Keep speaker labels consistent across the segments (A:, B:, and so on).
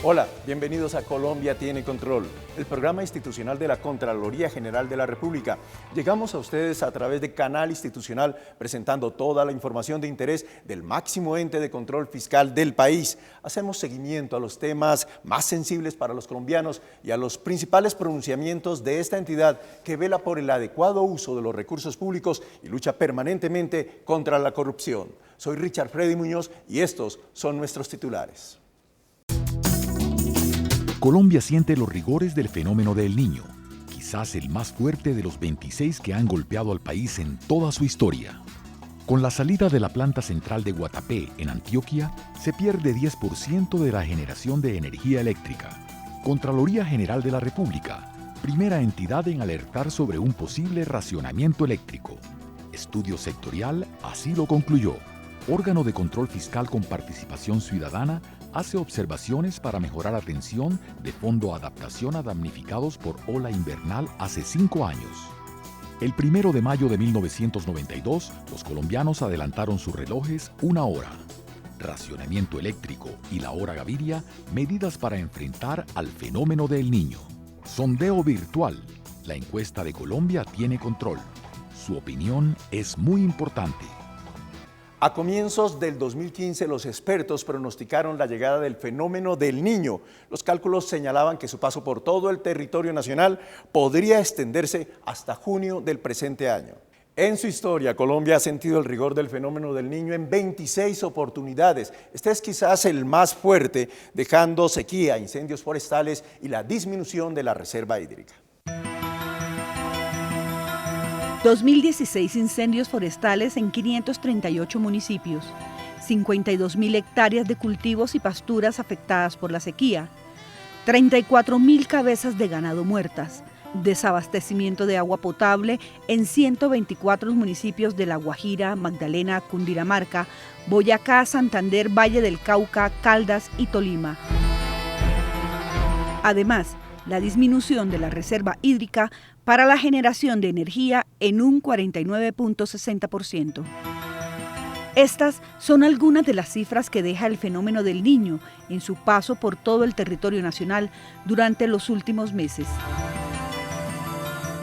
A: Hola, bienvenidos a Colombia Tiene Control, el programa institucional de la Contraloría General de la República. Llegamos a ustedes a través de Canal Institucional, presentando toda la información de interés del máximo ente de control fiscal del país. Hacemos seguimiento a los temas más sensibles para los colombianos y a los principales pronunciamientos de esta entidad que vela por el adecuado uso de los recursos públicos y lucha permanentemente contra la corrupción. Soy Richard Freddy Muñoz y estos son nuestros titulares.
B: Colombia siente los rigores del fenómeno del Niño, quizás el más fuerte de los 26 que han golpeado al país en toda su historia. Con la salida de la planta central de Guatapé, en Antioquia, se pierde 10% de la generación de energía eléctrica. Contraloría General de la República, primera entidad en alertar sobre un posible racionamiento eléctrico. Estudio sectorial así lo concluyó. Órgano de control fiscal con participación ciudadana hace observaciones para mejorar atención de Fondo Adaptación a Damnificados por Ola Invernal hace 5 años. El 1 de mayo de 1992, los colombianos adelantaron sus relojes 1 hora. Racionamiento eléctrico y la hora Gaviria, medidas para enfrentar al fenómeno del Niño. Sondeo virtual. La encuesta de Colombia Tiene Control. Su opinión es muy importante.
A: A comienzos del 2015, los expertos pronosticaron la llegada del fenómeno del Niño. Los cálculos señalaban que su paso por todo el territorio nacional podría extenderse hasta junio del presente año. En su historia, Colombia ha sentido el rigor del fenómeno del Niño en 26 oportunidades. Este es quizás el más fuerte, dejando sequía, incendios forestales y la disminución de la reserva hídrica.
C: 2016 incendios forestales en 538 municipios, 52.000 hectáreas de cultivos y pasturas afectadas por la sequía, 34.000 cabezas de ganado muertas, desabastecimiento de agua potable en 124 municipios de La Guajira, Magdalena, Cundinamarca, Boyacá, Santander, Valle del Cauca, Caldas y Tolima. Además, la disminución de la reserva hídrica para la generación de energía en un 49.60%. Estas son algunas de las cifras que deja el fenómeno del Niño en su paso por todo el territorio nacional durante los últimos meses.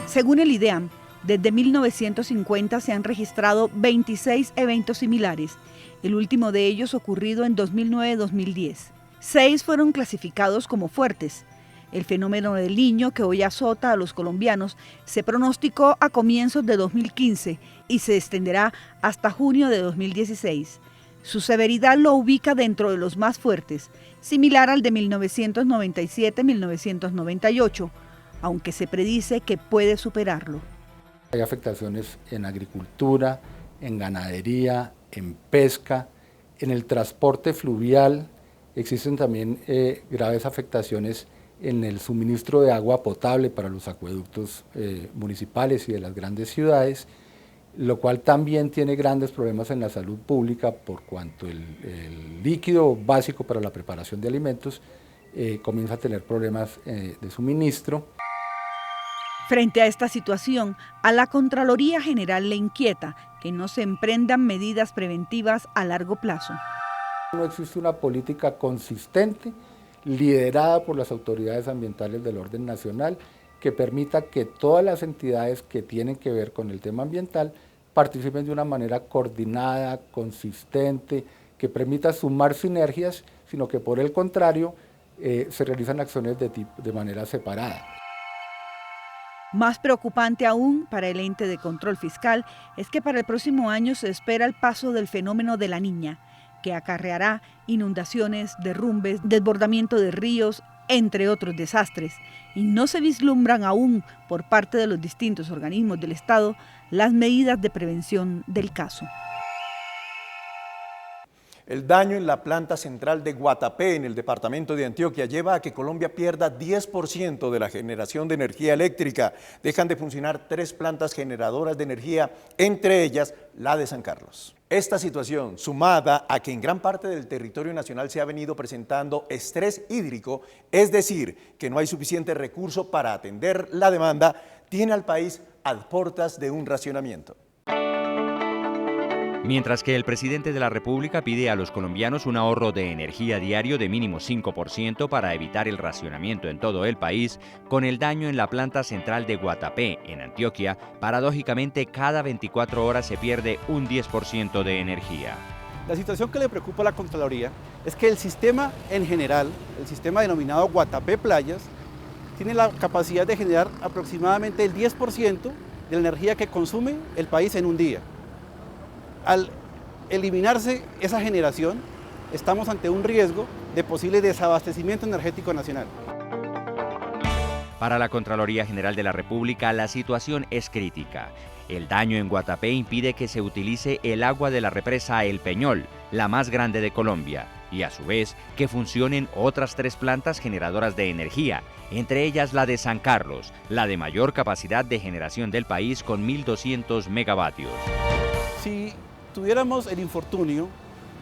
C: Según el IDEAM, desde 1950 se han registrado 26 eventos similares, el último de ellos ocurrido en 2009-2010. 6 fueron clasificados como fuertes. El fenómeno del Niño, que hoy azota a los colombianos, se pronosticó a comienzos de 2015 y se extenderá hasta junio de 2016. Su severidad lo ubica dentro de los más fuertes, similar al de 1997-1998, aunque se predice que puede superarlo.
D: Hay afectaciones en agricultura, en ganadería, en pesca, en el transporte fluvial. Existen también graves afectaciones en el suministro de agua potable para los acueductos municipales y de las grandes ciudades, lo cual también tiene grandes problemas en la salud pública por cuanto el líquido básico para la preparación de alimentos comienza a tener problemas de suministro.
C: Frente a esta situación, a la Contraloría General le inquieta que no se emprendan medidas preventivas a largo plazo.
D: No existe una política consistente liderada por las autoridades ambientales del orden nacional, que permita que todas las entidades que tienen que ver con el tema ambiental participen de una manera coordinada, consistente, que permita sumar sinergias, sino que por el contrario se realizan acciones de manera separada.
C: Más preocupante aún para el ente de control fiscal es que para el próximo año se espera el paso del fenómeno de la Niña, que acarreará inundaciones, derrumbes, desbordamiento de ríos, entre otros desastres, y no se vislumbran aún por parte de los distintos organismos del Estado las medidas de prevención del caso.
A: El daño en la planta central de Guatapé, en el departamento de Antioquia, lleva a que Colombia pierda 10% de la generación de energía eléctrica. Dejan de funcionar 3 plantas generadoras de energía, entre ellas la de San Carlos. Esta situación, sumada a que en gran parte del territorio nacional se ha venido presentando estrés hídrico, es decir, que no hay suficiente recurso para atender la demanda, tiene al país a puertas de un racionamiento.
E: Mientras que el presidente de la República pide a los colombianos un ahorro de energía diario de mínimo 5% para evitar el racionamiento en todo el país, con el daño en la planta central de Guatapé, en Antioquia, paradójicamente cada 24 horas se pierde un 10% de energía.
F: La situación que le preocupa a la Contraloría es que el sistema en general, el sistema denominado Guatapé Playas, tiene la capacidad de generar aproximadamente el 10% de la energía que consume el país en un día. Al eliminarse esa generación, estamos ante un riesgo de posible desabastecimiento energético nacional.
E: Para la Contraloría General de la República, la situación es crítica. El daño en Guatapé impide que se utilice el agua de la represa El Peñol, la más grande de Colombia, y a su vez que funcionen otras 3 plantas generadoras de energía, entre ellas la de San Carlos, la de mayor capacidad de generación del país con 1.200 megavatios.
F: Si tuviéramos el infortunio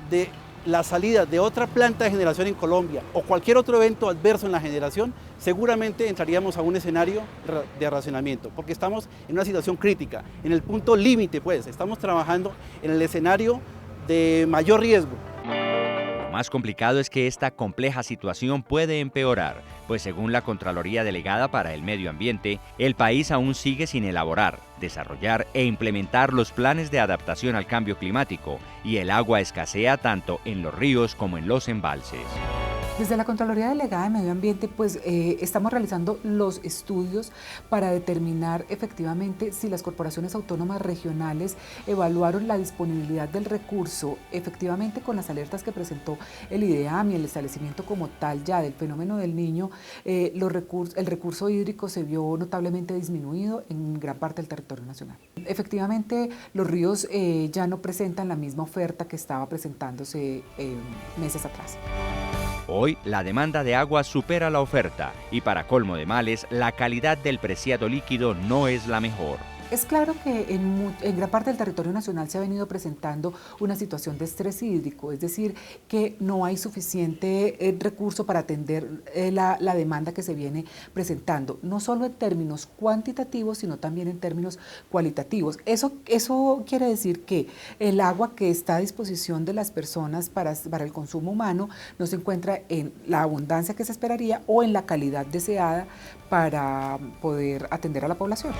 F: de la salida de otra planta de generación en Colombia o cualquier otro evento adverso en la generación, seguramente entraríamos a un escenario de racionamiento, porque estamos en una situación crítica, en el punto límite, pues, estamos trabajando en el escenario de mayor riesgo.
E: Lo más complicado es que esta compleja situación puede empeorar, pues según la Contraloría Delegada para el Medio Ambiente, el país aún sigue sin elaborar, desarrollar e implementar los planes de adaptación al cambio climático, y el agua escasea tanto en los ríos como en los embalses.
G: Desde la Contraloría Delegada de Medio Ambiente, pues estamos realizando los estudios para determinar efectivamente si las corporaciones autónomas regionales evaluaron la disponibilidad del recurso, efectivamente con las alertas que presentó el IDEAM y el establecimiento como tal ya del fenómeno del Niño, el recurso hídrico se vio notablemente disminuido en gran parte del territorio nacional. Efectivamente, los ríos ya no presentan la misma oferta que estaba presentándose meses atrás.
E: Hoy, la demanda de agua supera la oferta y, para colmo de males, la calidad del preciado líquido no es la mejor.
G: Es claro que en gran parte del territorio nacional se ha venido presentando una situación de estrés hídrico, es decir, que no hay suficiente recurso para atender la demanda que se viene presentando, no solo en términos cuantitativos, sino también en términos cualitativos. Eso quiere decir que el agua que está a disposición de las personas para el consumo humano no se encuentra en la abundancia que se esperaría o en la calidad deseada para poder atender a la población.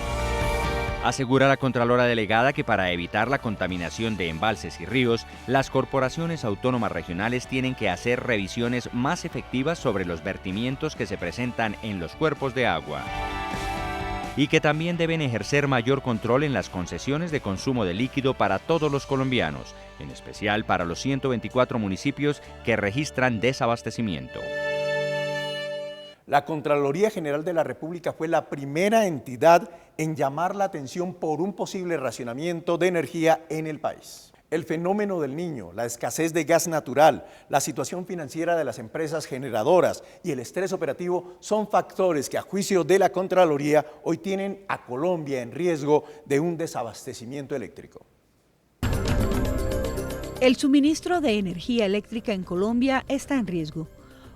E: Asegura la Contralora Delegada que para evitar la contaminación de embalses y ríos, las corporaciones autónomas regionales tienen que hacer revisiones más efectivas sobre los vertimientos que se presentan en los cuerpos de agua. Y que también deben ejercer mayor control en las concesiones de consumo de líquido para todos los colombianos, en especial para los 124 municipios que registran desabastecimiento.
A: La Contraloría General de la República fue la primera entidad en llamar la atención por un posible racionamiento de energía en el país. El fenómeno del Niño, la escasez de gas natural, la situación financiera de las empresas generadoras y el estrés operativo son factores que, a juicio de la Contraloría, hoy tienen a Colombia en riesgo de un desabastecimiento eléctrico.
C: El suministro de energía eléctrica en Colombia está en riesgo.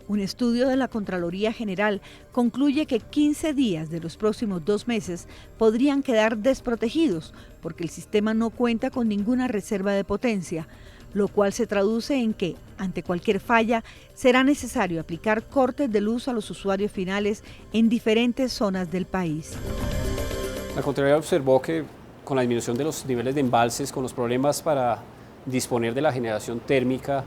C: Un estudio de la Contraloría General concluye que 15 días de los próximos 2 meses podrían quedar desprotegidos porque el sistema no cuenta con ninguna reserva de potencia, lo cual se traduce en que, ante cualquier falla, será necesario aplicar cortes de luz a los usuarios finales en diferentes zonas del país.
H: La Contraloría observó que con la disminución de los niveles de embalses, con los problemas para disponer de la generación térmica,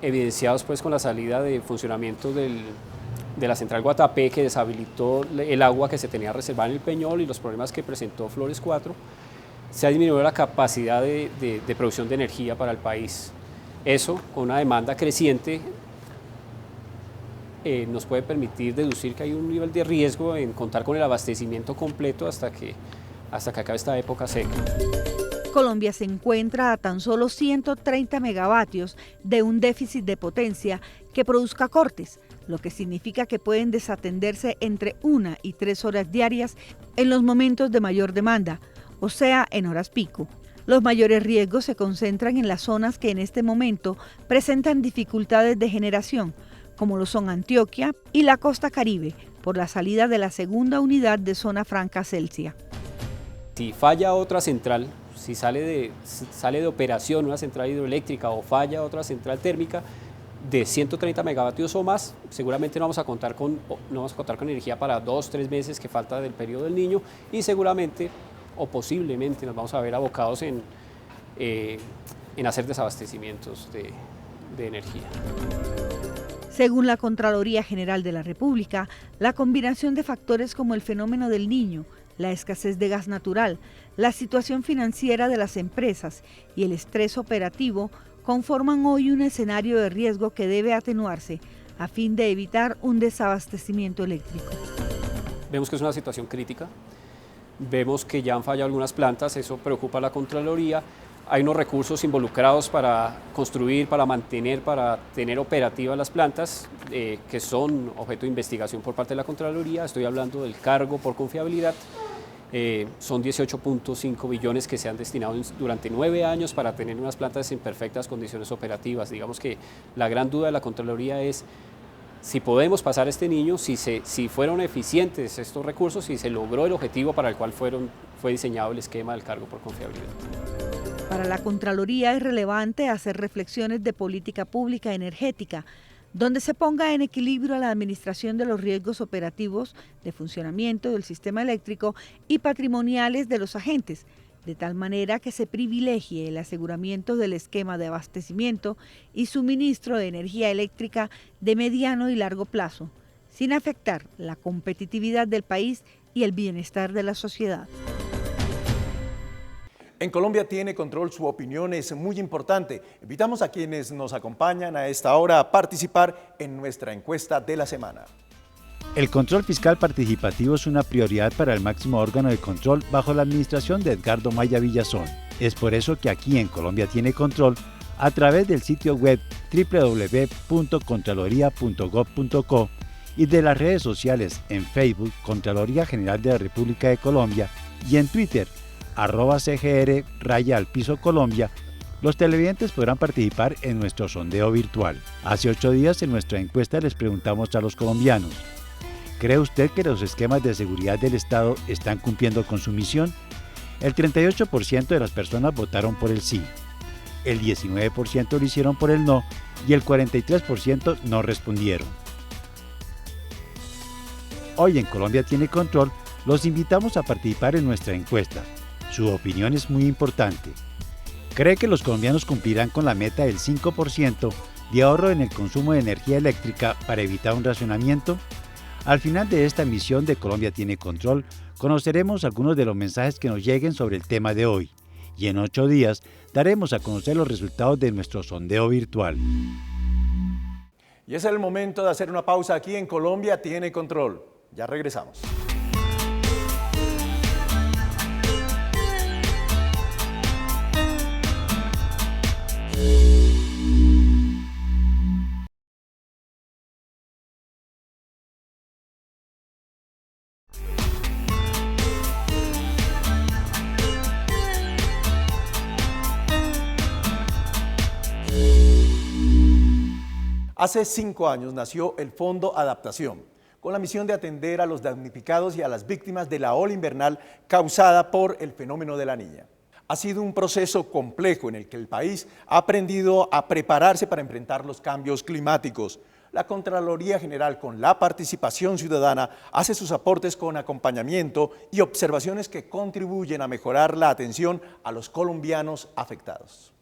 H: evidenciados pues con la salida de funcionamiento de la central Guatapé, que deshabilitó el agua que se tenía reservada en el Peñol, y los problemas que presentó Flores 4, se ha disminuido la capacidad de producción de energía para el país. Eso, con una demanda creciente, nos puede permitir deducir que hay un nivel de riesgo en contar con el abastecimiento completo hasta que acabe esta época seca.
C: Colombia se encuentra a tan solo 130 megavatios de un déficit de potencia que produzca cortes, lo que significa que pueden desatenderse entre 1 y 3 horas diarias en los momentos de mayor demanda, o sea, en horas pico. Los mayores riesgos se concentran en las zonas que en este momento presentan dificultades de generación, como lo son Antioquia y la costa Caribe, por la salida de la segunda unidad de Zona Franca Celsia.
H: Si falla otra central, si sale de operación una central hidroeléctrica o falla otra central térmica de 130 megavatios o más, seguramente no vamos a contar con energía para 2-3 meses que falta del periodo del Niño, y seguramente o posiblemente nos vamos a ver abocados en hacer desabastecimientos de energía.
C: Según la Contraloría General de la República, la combinación de factores como el fenómeno del Niño, la escasez de gas natural, la situación financiera de las empresas y el estrés operativo conforman hoy un escenario de riesgo que debe atenuarse a fin de evitar un desabastecimiento eléctrico.
H: Vemos que es una situación crítica, vemos que ya han fallado algunas plantas, eso preocupa a la Contraloría. Hay unos recursos involucrados para construir, para mantener, para tener operativas las plantas, que son objeto de investigación por parte de la Contraloría. Estoy hablando del cargo por confiabilidad. Son 18.5 billones que se han destinado durante 9 años para tener unas plantas en perfectas condiciones operativas. Digamos que la gran duda de la Contraloría es si podemos pasar este Niño, si fueron eficientes estos recursos, si se logró el objetivo para el cual fue diseñado el esquema del cargo por confiabilidad.
C: Para la Contraloría es relevante hacer reflexiones de política pública energética, donde se ponga en equilibrio la administración de los riesgos operativos de funcionamiento del sistema eléctrico y patrimoniales de los agentes, de tal manera que se privilegie el aseguramiento del esquema de abastecimiento y suministro de energía eléctrica de mediano y largo plazo, sin afectar la competitividad del país y el bienestar de la sociedad.
A: En Colombia Tiene Control, su opinión es muy importante. Invitamos a quienes nos acompañan a esta hora a participar en nuestra encuesta de la semana.
I: El control fiscal participativo es una prioridad para el máximo órgano de control bajo la administración de Edgardo Maya Villazón. Es por eso que aquí en Colombia Tiene Control, a través del sitio web www.contraloría.gov.co y de las redes sociales en Facebook, Contraloría General de la República de Colombia, y en Twitter, @CGR_Colombia, los televidentes podrán participar en nuestro sondeo virtual. Hace 8 días en nuestra encuesta les preguntamos a los colombianos: ¿cree usted que los esquemas de seguridad del Estado están cumpliendo con su misión? El 38% de las personas votaron por el sí, el 19% lo hicieron por el no y el 43% no respondieron. Hoy en Colombia Tiene Control los invitamos a participar en nuestra encuesta. Su opinión es muy importante. ¿Cree que los colombianos cumplirán con la meta del 5% de ahorro en el consumo de energía eléctrica para evitar un racionamiento? Al final de esta emisión de Colombia Tiene Control, conoceremos algunos de los mensajes que nos lleguen sobre el tema de hoy, y en 8 días daremos a conocer los resultados de nuestro sondeo virtual.
A: Y es el momento de hacer una pausa aquí en Colombia Tiene Control. Ya regresamos. Hace 5 años nació el Fondo Adaptación, con la misión de atender a los damnificados y a las víctimas de la ola invernal causada por el fenómeno de la Niña. Ha sido un proceso complejo en el que el país ha aprendido a prepararse para enfrentar los cambios climáticos. La Contraloría General, con la participación ciudadana, hace sus aportes con acompañamiento y observaciones que contribuyen a mejorar la atención a los colombianos afectados.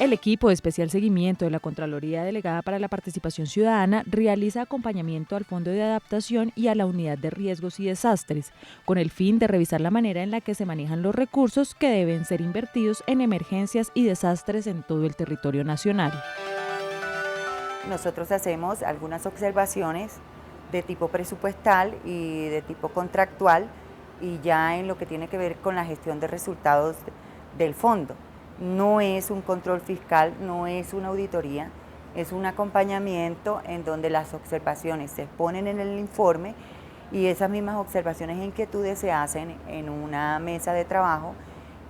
J: El equipo de especial seguimiento de la Contraloría Delegada para la Participación Ciudadana realiza acompañamiento al Fondo de Adaptación y a la Unidad de Riesgos y Desastres, con el fin de revisar la manera en la que se manejan los recursos que deben ser invertidos en emergencias y desastres en todo el territorio nacional.
K: Nosotros hacemos algunas observaciones de tipo presupuestal y de tipo contractual, y ya en lo que tiene que ver con la gestión de resultados del fondo. No es un control fiscal, no es una auditoría, es un acompañamiento en donde las observaciones se exponen en el informe y esas mismas observaciones e inquietudes se hacen en una mesa de trabajo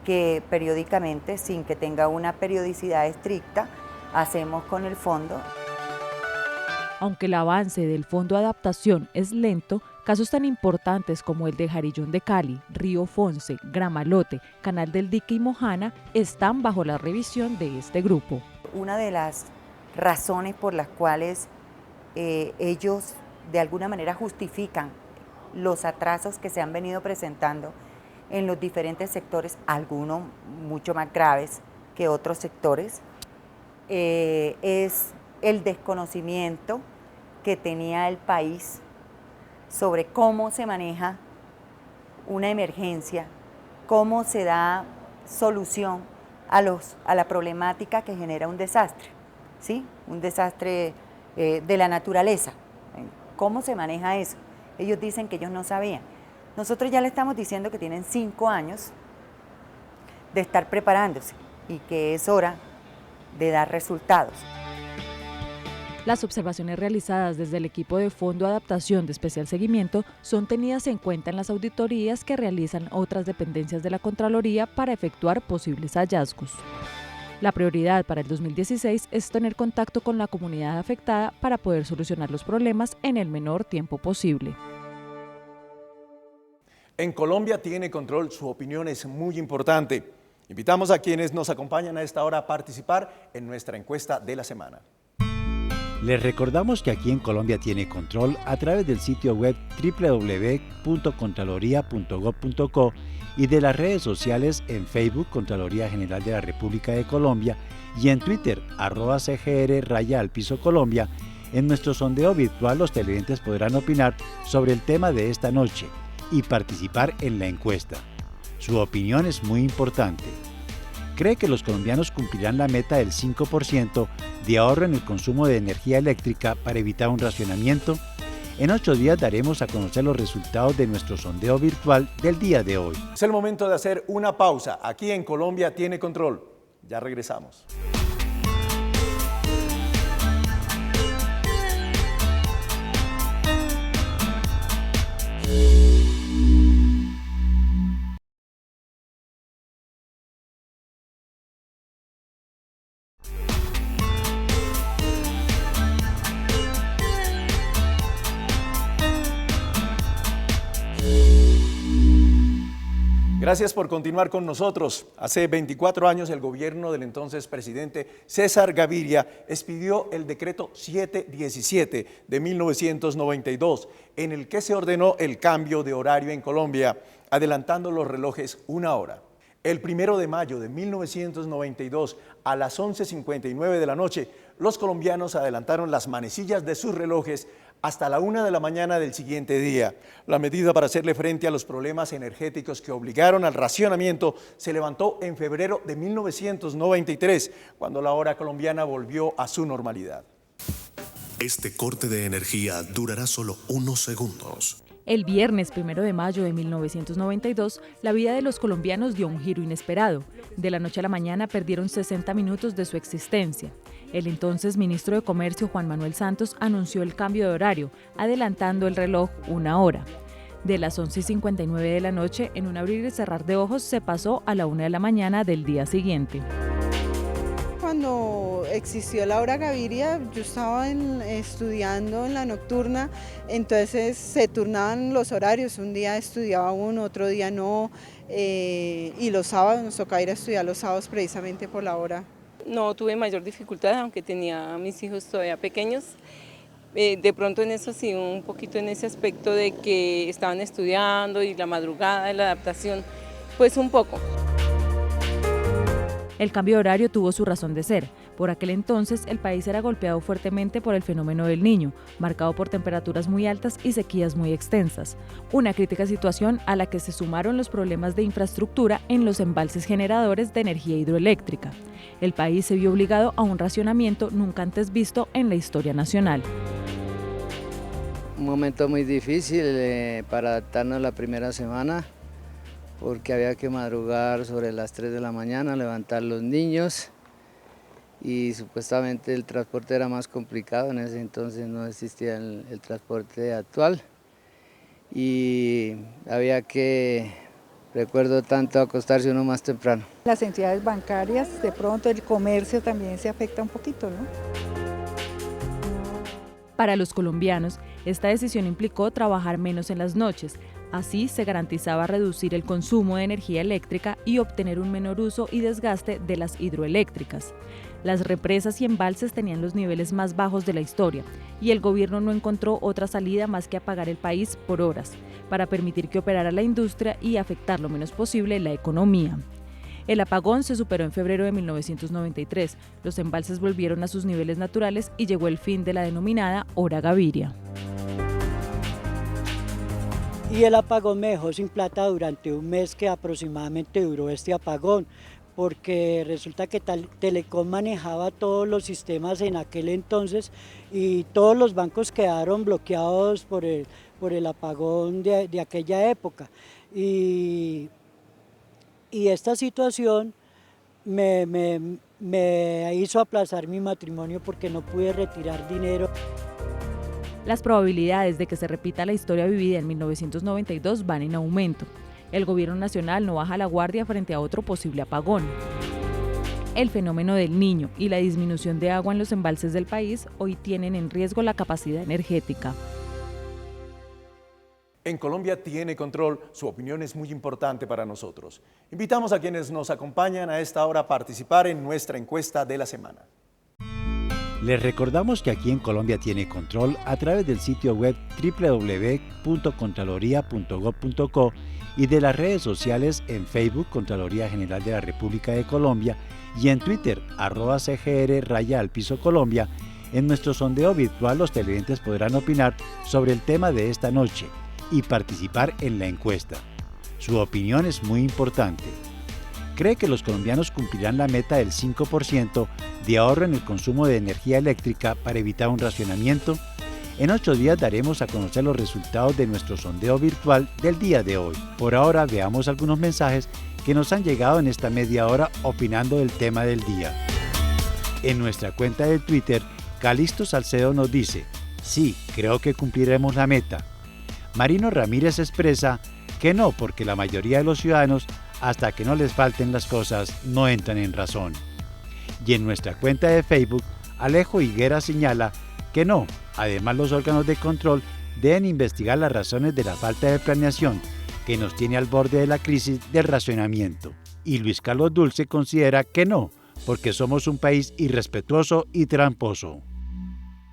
K: que periódicamente, sin que tenga una periodicidad estricta, hacemos con el fondo.
J: Aunque el avance del Fondo de Adaptación es lento, Casos tan importantes como el de Jarillón de Cali, Río Fonce, Gramalote, Canal del Dique y Mojana están bajo la revisión de este grupo.
K: Una de las razones por las cuales ellos de alguna manera justifican los atrasos que se han venido presentando en los diferentes sectores, algunos mucho más graves que otros sectores, es el desconocimiento que tenía el país sobre cómo se maneja una emergencia, cómo se da solución a la problemática que genera un desastre, ¿sí? Un desastre de la naturaleza. ¿Cómo se maneja eso? Ellos dicen que ellos no sabían. Nosotros ya le estamos diciendo que tienen 5 años de estar preparándose y que es hora de dar resultados.
J: Las observaciones realizadas desde el equipo de Fondo de Adaptación de Especial Seguimiento son tenidas en cuenta en las auditorías que realizan otras dependencias de la Contraloría para efectuar posibles hallazgos. La prioridad para el 2016 es tener contacto con la comunidad afectada para poder solucionar los problemas en el menor tiempo posible.
A: En Colombia tiene control, su opinión es muy importante. Invitamos a quienes nos acompañan a esta hora a participar en nuestra encuesta de la semana.
I: Les recordamos que aquí en Colombia tiene control a través del sitio web www.contraloría.gov.co y de las redes sociales en Facebook Contraloría General de la República de Colombia y en Twitter @CGR_Colombia. En nuestro sondeo virtual los televidentes podrán opinar sobre el tema de esta noche y participar en la encuesta. Su opinión es muy importante. ¿Cree que los colombianos cumplirán la meta del 5% de ahorro en el consumo de energía eléctrica para evitar un racionamiento? En 8 días daremos a conocer los resultados de nuestro sondeo virtual del día de hoy.
A: Es el momento de hacer una pausa. Aquí en Colombia tiene control. Ya regresamos. Gracias por continuar con nosotros. Hace 24 años el gobierno del entonces presidente César Gaviria expidió el decreto 717 de 1992, en el que se ordenó el cambio de horario en Colombia, adelantando los relojes 1 hora. El 1 de mayo de 1992, a las 11:59 de la noche, los colombianos adelantaron las manecillas de sus relojes hasta la 1 de la mañana del siguiente día. La medida para hacerle frente a los problemas energéticos que obligaron al racionamiento se levantó en febrero de 1993, cuando la hora colombiana volvió a su normalidad.
L: Este corte de energía durará solo unos segundos.
J: El viernes 1 de mayo de 1992, la vida de los colombianos dio un giro inesperado. De la noche a la mañana perdieron 60 minutos de su existencia. El entonces ministro de Comercio, Juan Manuel Santos, anunció el cambio de horario, adelantando el reloj 1 hora. De las 11:59 de la noche, en un abrir y cerrar de ojos, se pasó a la 1 de la mañana del día siguiente.
M: Cuando existió la hora Gaviria, yo estaba estudiando en la nocturna, entonces se turnaban los horarios, un día estudiaba uno, otro día no, y los sábados nos tocaba ir a estudiar los sábados precisamente por la hora.
N: No tuve mayor dificultad, aunque tenía a mis hijos todavía pequeños. De pronto en eso sí, un poquito en ese aspecto de que estaban estudiando y la madrugada, la adaptación, pues un poco.
J: El cambio de horario tuvo su razón de ser. Por aquel entonces, el país era golpeado fuertemente por el fenómeno del Niño, marcado por temperaturas muy altas y sequías muy extensas. Una crítica situación a la que se sumaron los problemas de infraestructura en los embalses generadores de energía hidroeléctrica. El país se vio obligado a un racionamiento nunca antes visto en la historia nacional.
O: Un momento muy difícil para adaptarnos la primera semana, porque había que madrugar sobre las 3 de la mañana, levantar los niños y supuestamente el transporte era más complicado, en ese entonces no existía el transporte actual y había que, recuerdo tanto, acostarse uno más temprano.
P: Las entidades bancarias, de pronto el comercio también se afecta un poquito, ¿no?
J: Para los colombianos, Esta decisión implicó trabajar menos en las noches. Así se garantizaba reducir el consumo de energía eléctrica y obtener un menor uso y desgaste de las hidroeléctricas. Las represas y embalses tenían los niveles más bajos de la historia y el gobierno no encontró otra salida más que apagar el país por horas, para permitir que operara la industria y afectar lo menos posible la economía. El apagón se superó en febrero de 1993, los embalses volvieron a sus niveles naturales y llegó el fin de la denominada Hora Gaviria.
Q: Y el apagón me dejó sin plata durante un mes que aproximadamente duró este apagón, porque resulta que Telecom manejaba todos los sistemas en aquel entonces y todos los bancos quedaron bloqueados por el apagón de aquella época. Y esta situación me hizo aplazar mi matrimonio porque no pude retirar dinero.
J: Las probabilidades de que se repita la historia vivida en 1992 van en aumento. El gobierno nacional no baja la guardia frente a otro posible apagón. El fenómeno del Niño y la disminución de agua en los embalses del país hoy tienen en riesgo la capacidad energética.
A: En Colombia tiene control, su opinión es muy importante para nosotros. Invitamos a quienes nos acompañan a esta hora a participar en nuestra encuesta de la semana.
I: Les recordamos que aquí en Colombia tiene control a través del sitio web www.contraloría.gov.co y de las redes sociales en Facebook Contraloría General de la República de Colombia y en Twitter @CGR_Colombia. En nuestro sondeo virtual los televidentes podrán opinar sobre el tema de esta noche y participar en la encuesta. Su opinión es muy importante. ¿Cree que los colombianos cumplirán la meta del 5% de ahorro en el consumo de energía eléctrica para evitar un racionamiento? En 8 días daremos a conocer los resultados de nuestro sondeo virtual del día de hoy. Por ahora veamos algunos mensajes que nos han llegado en esta media hora opinando del tema del día. En nuestra cuenta de Twitter, Calixto Salcedo nos dice: sí, creo que cumpliremos la meta. Marino Ramírez expresa que no, porque la mayoría de los ciudadanos, hasta que no les falten las cosas, no entran en razón. Y en nuestra cuenta de Facebook, Alejo Higuera señala que no. Además, los órganos de control deben investigar las razones de la falta de planeación que nos tiene al borde de la crisis del racionamiento. Y Luis Carlos Dulce considera que no, porque somos un país irrespetuoso y tramposo.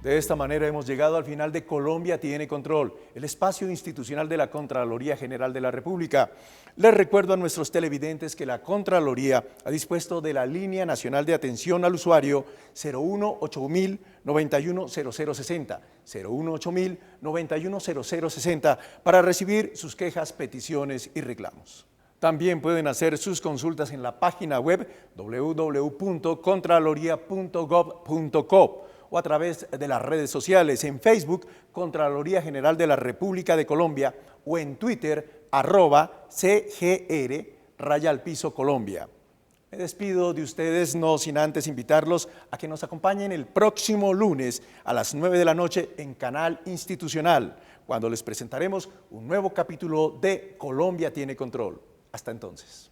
A: De esta manera hemos llegado al final de Colombia tiene control, el espacio institucional de la Contraloría General de la República. Les recuerdo a nuestros televidentes que la Contraloría ha dispuesto de la Línea Nacional de Atención al Usuario 018.000 910060, 018.000 para recibir sus quejas, peticiones y reclamos. También pueden hacer sus consultas en la página web www.contraloría.gov.co o a través de las redes sociales en Facebook, Contraloría General de la República de Colombia, o en Twitter, @CGR_Colombia. Me despido de ustedes no sin antes invitarlos a que nos acompañen el próximo lunes a las 9 de la noche en Canal Institucional, cuando les presentaremos un nuevo capítulo de Colombia tiene control. Hasta entonces.